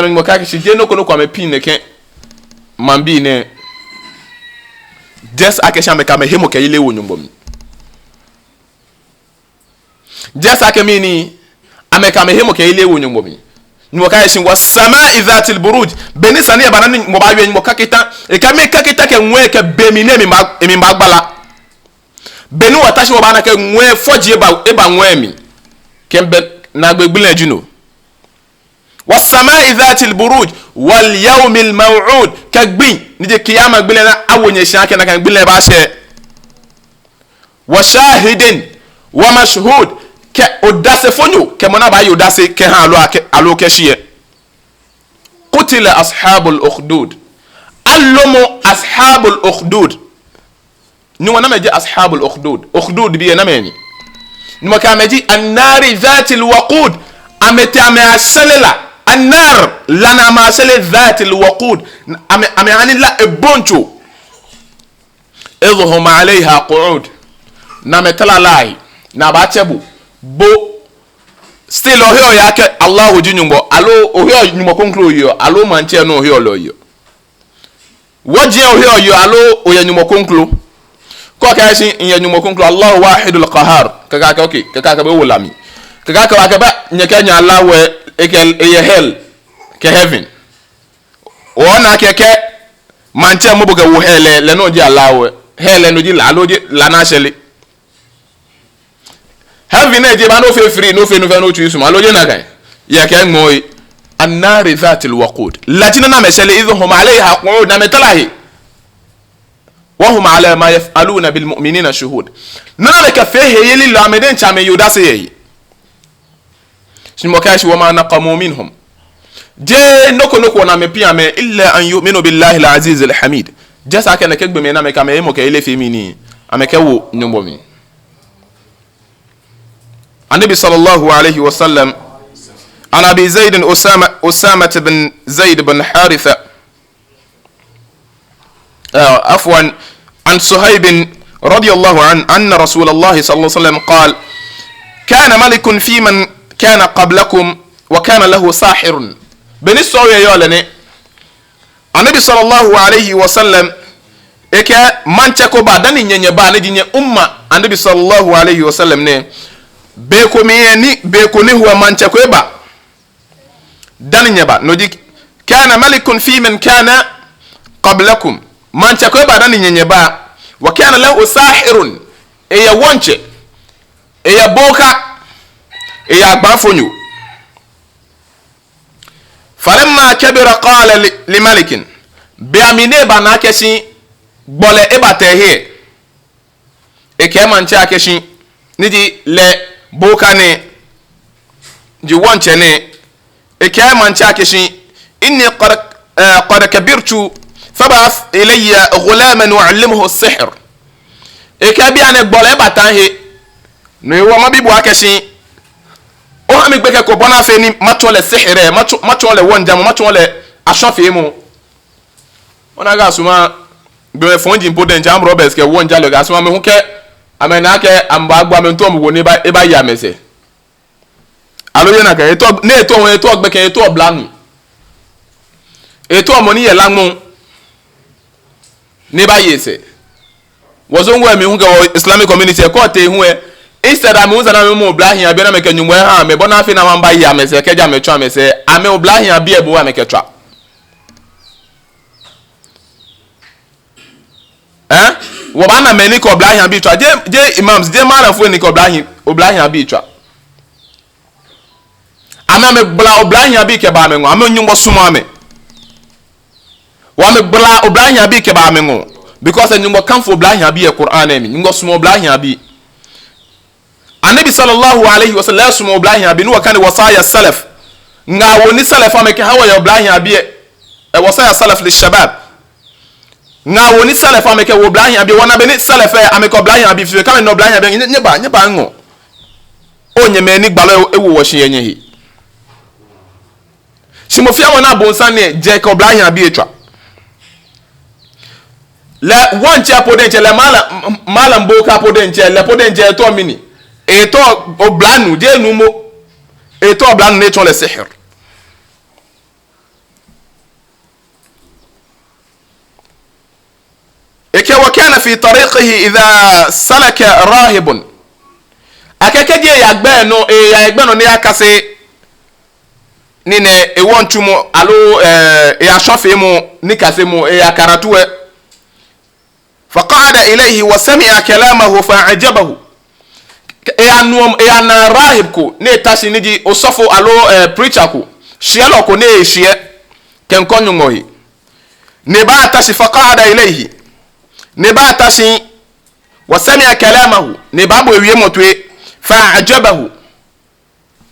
mo ka ki je no kono kwa me pin ne ke mambi ne just akesha me ka me hemo ke ile wo nyumbo mi just akemi ni ameka me hemo ke ile wo nyumbo mi mo ka shi wa samai dhatil buruj benisa ne banani mo ba wen mo kakita e ka me kakita ke nwe ke bemine mi magbala benu watashi wo bana ke nwe foji e ba nwe mi kembe na gbegbule juno والسماء ذات البروج واليوم الموعود كغبين نجي قيامه غبلنا اوني شاكه نكان غبلنا باشي وشاهد ومشهود كوداس فونو كمنا با يوداس كهان الو كشيه قتل اصحاب الاخدود علموا اصحاب الاخدود نو انا مجي اصحاب الاخدود اخدود بي انا ماني نو كامجي النار ذات الوقود امتي اسللا النار لنا ما سل ذات الوقود أم يعني لا إبونتو إذ هم عليها قعود نمتلا لاي نباتبو بو still ohio yake Allah ujinyumbo alo ohio nyumbo konklo yo alo manche no ohio lo yo waje ohio yo alo oyanyumbo konklo ko ka shi nyanyumbo konklo Allah wahidul qahar kaka okay kaka be wolami kaka ba nyekanya Allah we ekel eye hell ke heaven ona keke manche mubuga wo hele le no di alawe hele no di la lo di la na shele heaven e je ba no fe free no fe no chuisu ma lo je na kan ya ke ngoy annari dhatil waqud latina na meshele idhum alayha qu'ud na metalahi wa hum ala ma yaf'aluna bil mu'minina shuhud nana ka fe heyeli lo ameden chame yudase yi shimokashi wa ma naqamu minhum je noko na me pia me illa an yu'minu billahi al-aziz al-hamid just akana kegbe me na me kama emo ke ile femini ameke wo nyombo mi annabi sallallahu alayhi wa sallam ana bi zaid usama ibn zaid ibn haritha afwan an suhayb radiyallahu anna rasulullah sallallahu alayhi wa sallam qala kana malikun fi man كان قبلكم وكان له ساحر بني سوريا يولني النبي صلى الله عليه وسلم eke manchako ba dani nyenye ba ne dinye umma النبي صلى الله عليه وسلم ne be ko ni huwa manchako ba dani nyeba no di kana malikun fi man kana qablakum manchako ba dani nyenye ba wa kana lahu sahirun e ya wonche e ya boka e ya gbafonyo falamma kabira qala li malikin bi amine ba na keshi gbole e batehe e ke mancha keshi nidi le boka ne ji wonche ne e ke mancha keshi inni qad kabirtu fab'ath ilayya ghulaman wa'allimhu as-sihr e ke bi ane gbole e batahe no e wo ma bibu akeshi o ami gbeke ko bona fe ni matole sihire matole wonja matole ashafe mu ona ga suma be fonji important jam roberts ke wonja le ga suma me huke amena ke amba agba me ntom wo ni ba e ba ya mese alo ye na ka eto na eto won eto gbeke eto blanu eto mo ni ye lamu ni ba yese wozo ngwe mi huke Islamic community ko te hu e instead am unza na me oblahia bi na me kenyumwe ha me bona afi na mamba ya me se keja me twa me se ame oblahia bi ebu wa me ketwa wo ba na me ni ko oblahia bi twa je imams je mara fu ni ko oblahia bi twa ame me bla oblahia bi ke ba me ngo ame nyumbo sumo ame wa me bla oblahia bi ke ba me ngo because nyumbo kan fu oblahia bi e Qur'an emi nyumbo sumo oblahia bi Annabi sallallahu alayhi wa sallam sumo oblahia bi no kan wasaya salaf nga woni salaf ameke hawa ya oblahia bi e wasaya salaf li shabab nga woni salaf ameke oblahia bi wana be ni salaf ameke oblahia bi fi kan no oblahia bi nyeba ngo onye me ni gbalo ewu wo hye yenye hi simofia wana bonsan ne je ka oblahia bi etwa la wanche apodenche le mala mboka apodenche le podenche to mini eto oblanu de numo eto oblanu ne ton le sihr وكان في طريقه إذا سلك راهب akeke yagbe no yagbe no ne akase ni ne ewontu mu alo ashofe mu ni kase mu akaratu فقعد إليه وسمع كلامه فأعجبه أنا راهب كو نتاشي نجي أصفو ألو preacher كو شيالو كو نيشيه كن كون يموي نبا تاشي فقعد إليه نبا تاشي وسمع كلامه نبا بو يمو توي فأعجبه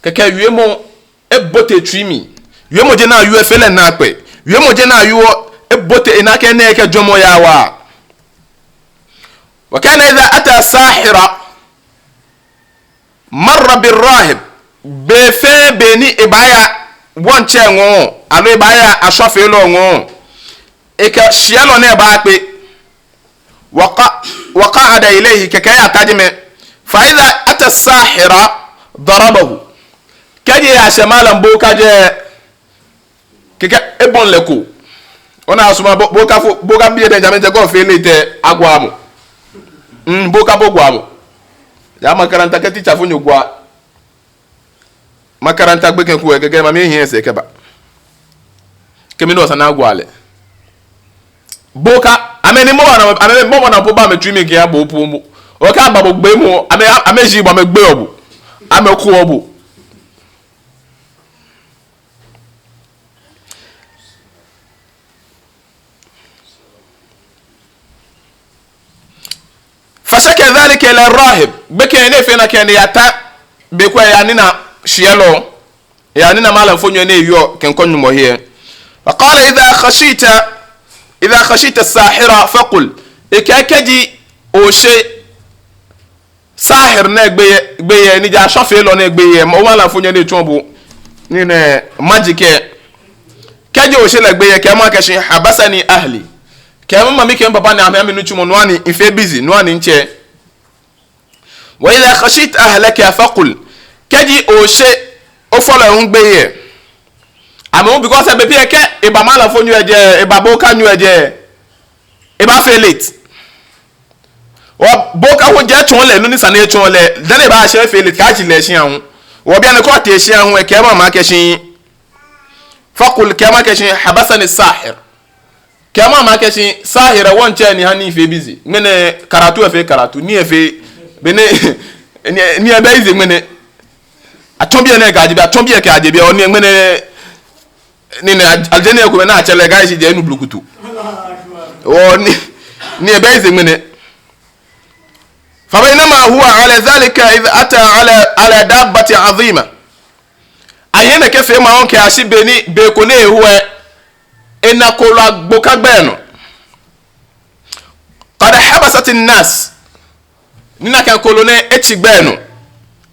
كك يمو ebote trimi yemo je na yu efele na pe yemo je na yu ebote enake na eke jomo yawa وكان إذا أتى ساحرة مر بالراهب بفي بني إبايا وانشانو ألو إبايا أشوفي لونو إكا شيالو نيباكي وقعد إليه ككايا تاجمي فإذا أتى الساحرة ضربه كجي يا شمالا بوكا جي كيكا إبون لكو ona asuma boka biye de jamete go fele te agwamu boka bogwamu ya makaranta ka teacher funyo gwa makaranta gbeken ku gege ma me hin ese keba kemi no sana agwale boka ameni mo na po ba me twimi ke abo po mu o ka ba bo gbe mu ameji ba me gbe obu ameku obu فشكى ذلك الى الراهب بكي نفينا كان ياتا بكو يانينا شيلو يانينا مالا فونيو ني يو كان كون مو هي فقال اذا خشيت الساحره فقل اكاكدي اوشي ساحر نغبي ني جا شوفي لو نغبي مو مالا فونيو ني تونبو ني ماجيك كدي اوشي لغبي كما كشي حبسني اهلي kema mami kema papa na ame nu chumo nwani ife busy nwani nche wa idha khashit ahlaka faqul kadi o she o follow un gbeye amo because e be ke e ba mala fo nyu eje e ba boka nyu eje e ba fe late o boka wo je chon le nu ni sane chon le dan e ba she fe late ka ji le shin ahun wo bia ne ko te shin ahun e kema ma ke shin faqul kema ke shin habasani sahir kema ma keshi sahira wonche ni hani fe busy mene karatu efe karatu ni efe bene ni ebe ize mene atombie na gaje atombie ka aje bia oni mene ni na aljene ko na achele gaje je nu blukutu o ni ebe ize mene فبينما هو على ذلك اذا اتى على دابه عظيمه ayene kefe ma onke ashibeni be ko ne huwe ina kola gboka gbenu qad habasat an-nas nina kan kolone echi gbenu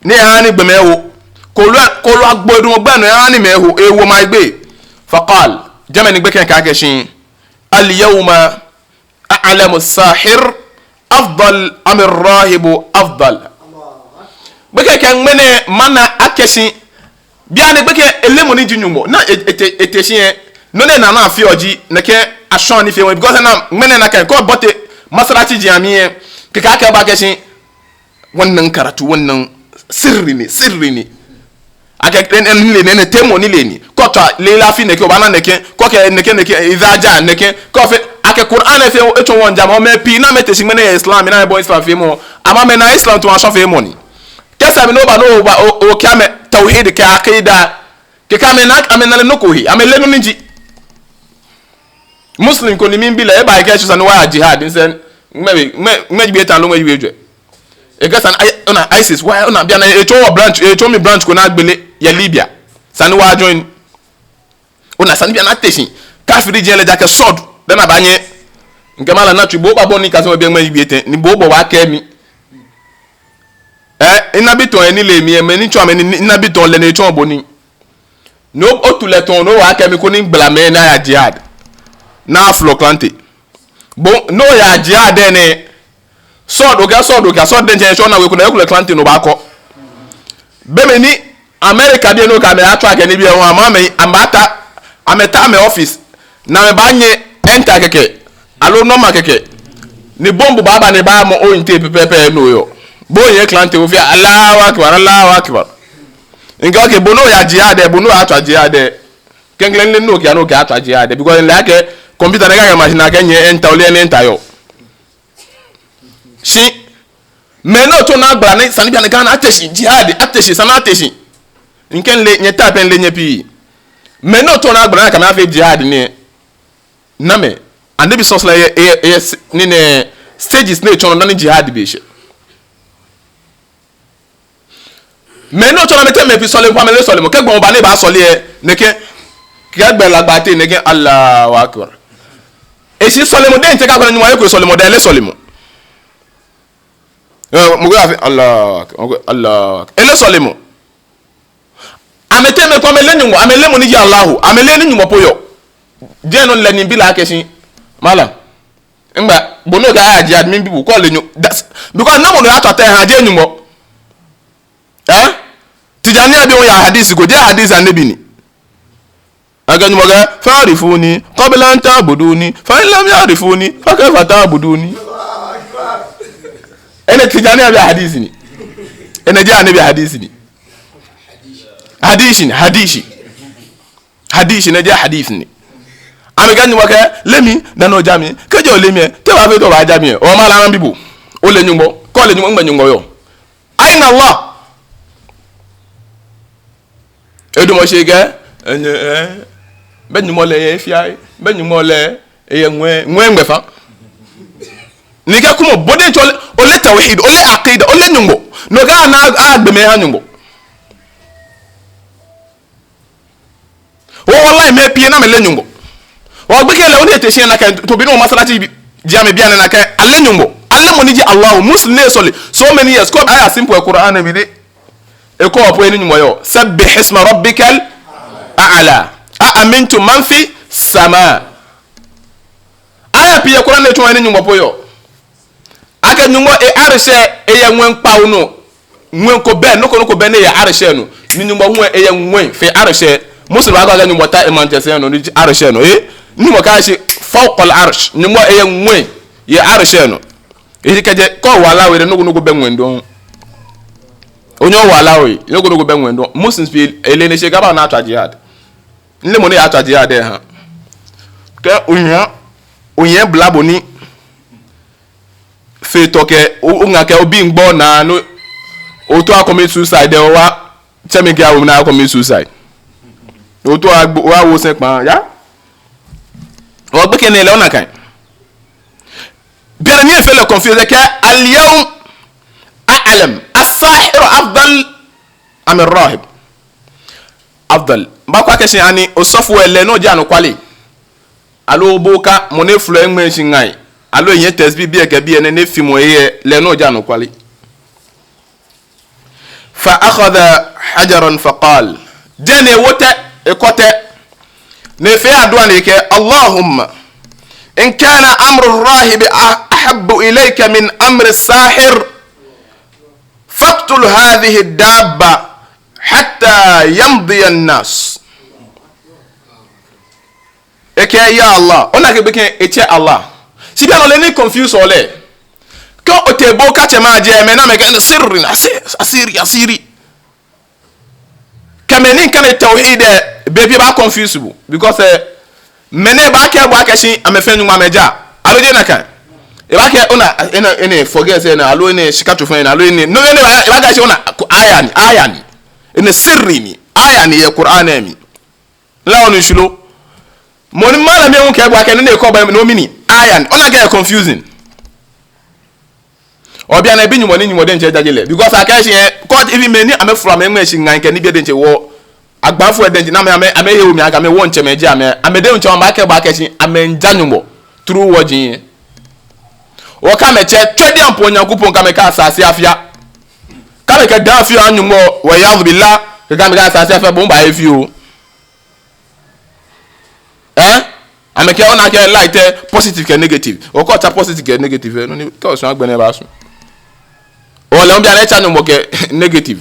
ni hani gbemewo kolo agbodun gbenu hani mehu ewo ma gbe faqal jamani gbe kan ka keshin al-yawma a'lamu as-sahir afdal am ar-rahib afdal beke kan mene mana akeshin biane beke elemo ni jinyumo na eteshin none na na fi oji neke ashon ni fi won because na mene na kan ko bote masarati jami'e kika ka ba keshin wannan karatu wannan sirri ne aka ne temo ni leni ko ta lela fi neke obana neke ko ke neke izaja neke ko fe aka qur'an fe eto won jama me pi na metesi mene islam na boys fa fe mo ama me na islam to ashon fe mo ni kesa mi no ba o kame tauhid ka aqida kika me na amena no ko hi amele no nji muslim ko ni min bila e ba ke chusa no wa jihad nsen me bi etan lo we jwe e ga san ona ISIS why ona bia na e cho branch e cho mi branch ko na agbele ya Libya san wa join ona san bia na teshin kafiri je le jake sword de na banye ngemala na tubo ba boni ka so bia me bi eten ni bo wa ka mi ina biton eni le mi e me ni cho me ni ina biton le ne cho boni no otule ton no wa ka mi ko ni blame na ya jihad na flo klante bon no ya jia de ne so do ga so de je na we ko na ekule klante no ba ko be me ni America de no ka me atwa ke ni bi e won ama me amata ameta me office na me banye enter keke alo no ma keke ni bombu baba ne ba mo o inte pepe no yo bo ye klante o fi Allahu akbar nga ke bono ya jihad bono atwa jihad kenglen le no ke ano ke atwa jihad because like computer na ga machine ka nye enter ole ne enter yo si mais no to na gba ne sani bia ne kana ateshi jihad ateshi sana ateshi nken le nye tapen le nye pi mais no to na gba na ka ma fe jihad ni na me anabi sosla ni ne stages ne chono na jihad bi she mais no to na mete me pi sole kwa me le sole mo ke gbon ba ne ba sole e ne ke gbe la gba te ne ke Allahu akbar e si sole mo de nte ka ko ni wa ko sole mo de le sole mo mo ga fi Allah ele sole mo amete me ko me le nyumo amele mo ni ya Allah amele ni nyumo poyo je no le ni bi la kesin mala ngba bono ga ya jihad min bi ko le nyu because no mo no atata ha je nyumo tijani abi o ya hadisi go je hadisi anabi ni aga nyumo ga farifuni qabla an ta'buduni fa in lam ya'rifuni fa kayfa ta'buduni ene tijani abi hadisi ni ene je anabi hadisi ni hadisi ne je hadisi ni amega nyumo ga lemi na no jami keje o lemi te wa fe to wa jami o ma la ran bibu o le nyumo ko le nyumo ngba nyumo yo aina Allah edumo shege benyumo le ye fiai benyumo le ye nwe ngbefa nika kuma bode to o le tawhid o le aqida o le nyumo no ga na agbeme ha nyumo o wallahi me pie na me le nyumo o gbeke le oni eteshin na kan to bi no masalati jame biana na kan alle nyumo alle mo ni ji Allah muslim ne so many years ko aya simple Quran bi de e ko apo eni nyumo yo sabbih isma rabbikal a'la amintum man fi sama aya pie Quran ne to eni nyumo po yo aka nyumo e arshe e ye nwen pawo no nwen ko be no ko be ne ye arshe no ni nyumo hu e ye nwen fi arshe muslim aga nyumo ta e manchester no ni arshe no nyumo ka shi fawqa al arsh nyumo e ye nwen ye arshe no e keje ko wala we no be nwen don onyo wala we no be nwen don muslims fi elene she gaba na atwa jihad nle mo ne atwa jihad e ha ke onye blabo ni fe toke unga ke obi ngbo na no o to commit suicide o wa chemi ga wo na commit suicide o to wa wo se pan ya o gbe ke ne le ona kan bien ni fait le confuse que al yawm a'lam as-sahir afdal am ar-rahib afdal ba kwa kesin ani o sofu ele no janu kwale alo boka mo ne flo enwe shingai alo yen tesbi bi eke bi ene ne fimo ye le no janu kwale fa akhadha hajaran fa qala jene wote ekote ne fe adwa ne ke Allahumma in kana amru ar-rahib ahabbu ilayka min amri as-sahir faqtul hadhihi ad-dabba hatta yamdi an-nas eke ya Allah ona ke beke eche Allah si bien on le confuse ole ko otebo ka chema je me na me ke sirri asiri kameni kan tawhid be ba confuse bu because mene ba ke shi amefenu ma meja aloje na kan e ba ke ona ene forget say na alo ene shikatu fen alo ene no ene ba ga shi ona aya ni ene sirri ni aya ni e Qur'an mi la onu shulo moni mala me won ke ba ke ne ko ba no mini aya ni ona get confusing obi ana bi nyumo ni nyumo de nche jajele because akashi court even me ni amefura me nwe shi ngan ke ni bi de nche wo agbanfo edenji na ame hewu mi aga me won nche meje ame de nche ma ke ba ke shi ame njanyumo through wajin o ka me che twedi ampo nyankopon ka me ka asase afia ka me ke da afia anyumo wa yadh billah ka me ka asase afia bo mba efi o ame ke ona ke light positive ke negative o ko ta positive ke negative no ni ka so agbene ba so o le on bi ana cha nyumo ke negative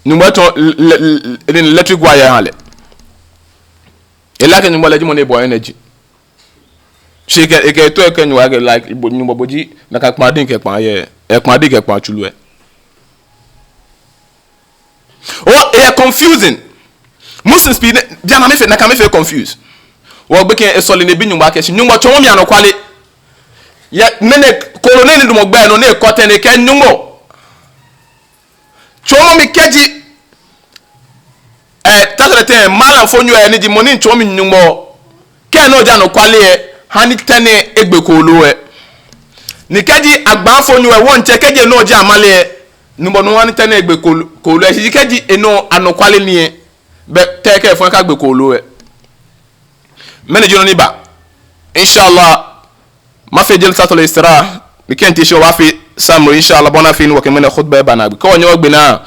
nyumo to electric wire hale elake nyumo le jimo ne boy energy she ke to ke nyu age like nyumba boji na ka kpa din ke kpa ye e kpa din ke kpa chulu e o e confusing Muslims be jana me fe na ka me fe confuse wo gbe ke e sole ne bi nyumba ke nyumba cho mi anokwale ya nene kolone ni dumo gba no ne kote ne ke nyumbo cho mi keji tasete mala fonyo e ni di moni cho mi nyumbo ke no jana kwale e hani tene egbe kolo e ni keji agba fonyo e won che keje no ja amale e nubo no hani tene egbe kolo e si keji eno anokwale ni e be teke fun ka gbe kolo e mene jono ni ba inshallah ma fe jël satul istira mi kenti sho wa fi samro inshallah bona fi ni wakene mene khutba bana ko nyo gbina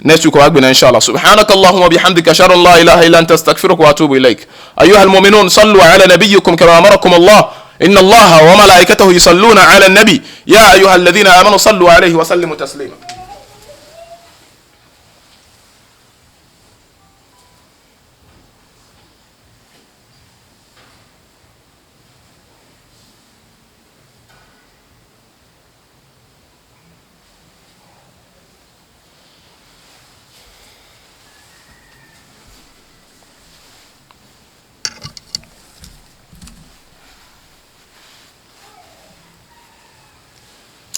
next week واقبنا إن شاء الله سبحانك اللهم وبحمدك أشهد أن لا إله إلا أنت أستغفرك وأتوب إليك أيها المؤمنون صلوا على نبيكم كما أمركم الله إن الله وملائكته يصلون على النبي يا أيها الذين آمنوا صلوا عليه وسلموا تسليما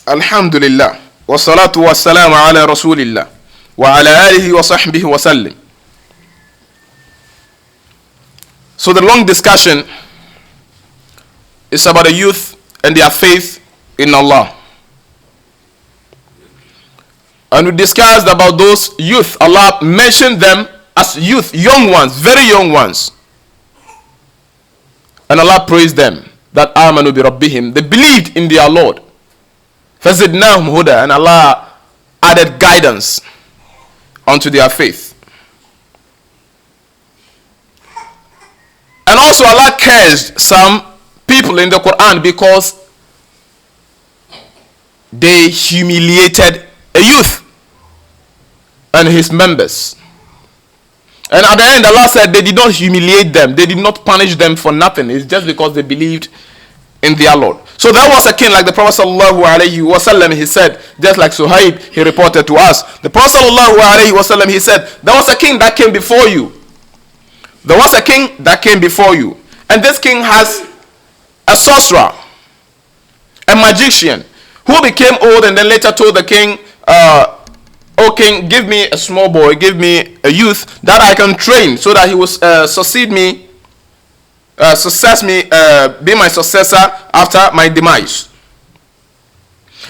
الحمد لله والصلاة والسلام على رسول الله وعلى آله وصحبه وسلم. So the long discussion is about the youth and their faith in Allah. And we discussed about those youth. Allah mentioned them as youth, young ones, very young ones. And Allah praised them that amanu bi rabbihim, they believed in their Lord. فَزِدْنَاهُمْ هُدًى, and Allah added guidance unto their faith. And also Allah cursed some people in the Quran because they humiliated a youth and his members. And at the end Allah said they did not humiliate them, they did not punish them for nothing. It's just because they believed in their Lord. So there was a king like the Prophet sallallahu alaihi wasallam, he said, just like Suhaib, he reported to us. The Prophet sallallahu alaihi wasallam, he said, there was a king that came before you. There was a king that came before you. And this king has a sorcerer, a magician, who became old and then later told the king, "O king, give me a small boy, give me a youth that I can train so that he will succeed me, be my successor after my demise."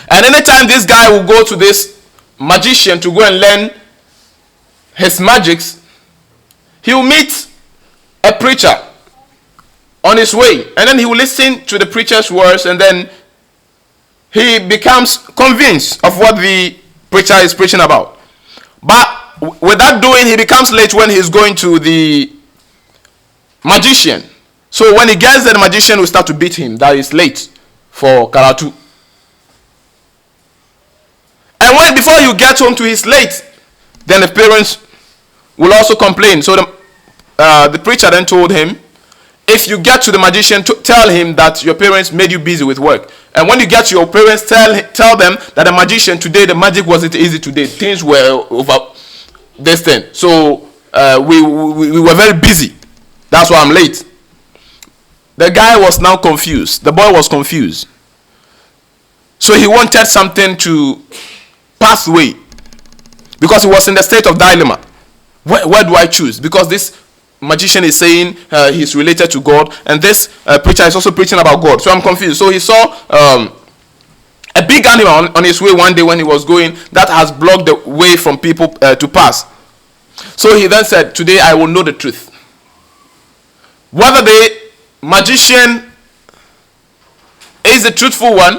And anytime this guy will go to this magician to go and learn his magics, he will meet a preacher on his way, and then he will listen to the preacher's words, and then he becomes convinced of what the preacher is preaching about. But with that doing, he becomes late when he's going to the magician. So when he gets there, the magician will start to beat him that is late for karatu. And when before you get home to his late, then the parents will also complain. So the preacher then told him, if you get to the magician, tell him that your parents made you busy with work. And when you get to your parents, tell them that the magician today, the magic wasn't easy today. Things were over this thing. So we were very busy. That's why I'm late. The guy was now confused. The boy was confused. So he wanted something to pass away, because he was in the state of dilemma. Where do I choose? Because this magician is saying he's related to God, and this preacher is also preaching about God. So I'm confused. So he saw a big animal on his way one day when he was going that has blocked the way from people to pass. So he then said, today I will know the truth, whether the magician is the truthful one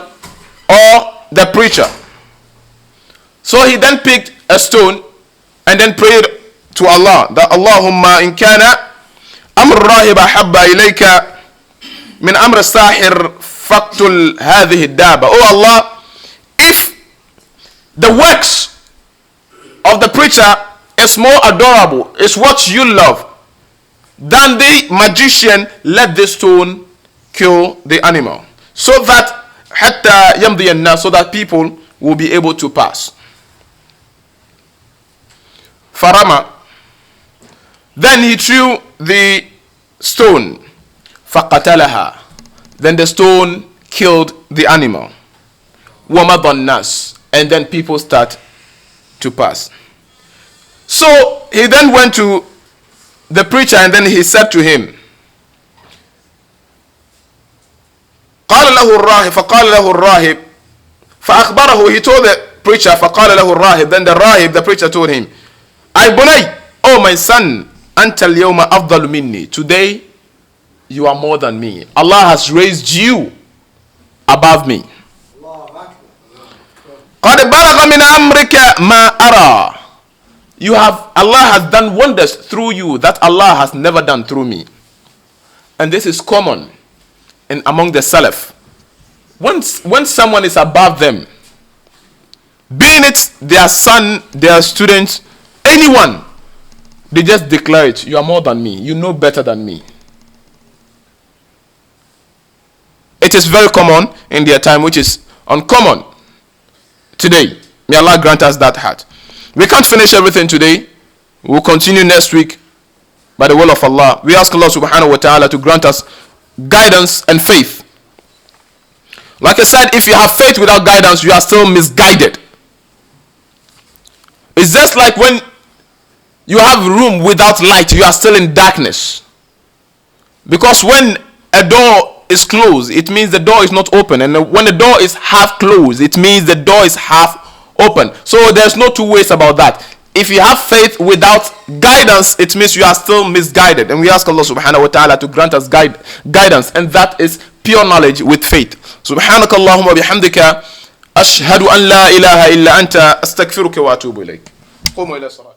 or the preacher. So he then picked a stone and then prayed to Allah that Allahumma in kana amr rahib ahabba ilayka min amr sahir faqtul hadhihi daba. Oh Allah, if the works of the preacher is more adorable, is what you love, than the magician, let this stone kill the animal. So that حتى يمضي الناس, so that people will be able to pass. فرمى, then he threw the stone. فقتلها, then the stone killed the animal. ومضى الناس, and then people start to pass. So he then went to the preacher and then he said to him, قال له الراهب, فقال له الراهب فأخبره, he told the preacher, فقال له الراهب, then the rahib, the preacher, told him, أي بني, oh my son, أنت اليوم أفضل مني, today you are more than me. Allah has raised you above me. قد بلغ من أمرك ما أرى, Allah has done wonders through you that Allah has never done through me. And this is common in among the Salaf. When someone is above them, being it their son, their student, anyone, they just declare it, you are more than me, you know better than me. It is very common in their time, which is uncommon today. May Allah grant us that heart. We can't finish everything today. We'll continue next week by the will of Allah. We ask Allah subhanahu wa ta'ala to grant us guidance and faith. Like I said, if you have faith without guidance, you are still misguided. It's just like when you have a room without light, you are still in darkness. Because when a door is closed, it means the door is not open. And when the door is half closed, it means the door is half open. So there's no two ways about that. If you have faith without guidance, it means you are still misguided. And we ask Allah subhanahu wa ta'ala to grant us guidance. And that is pure knowledge with faith. سبحانك اللهم وبحمدك أشهد أن لا إله إلا أنت أستغفرك وأتوب إليك. قوموا إلى الصلاة.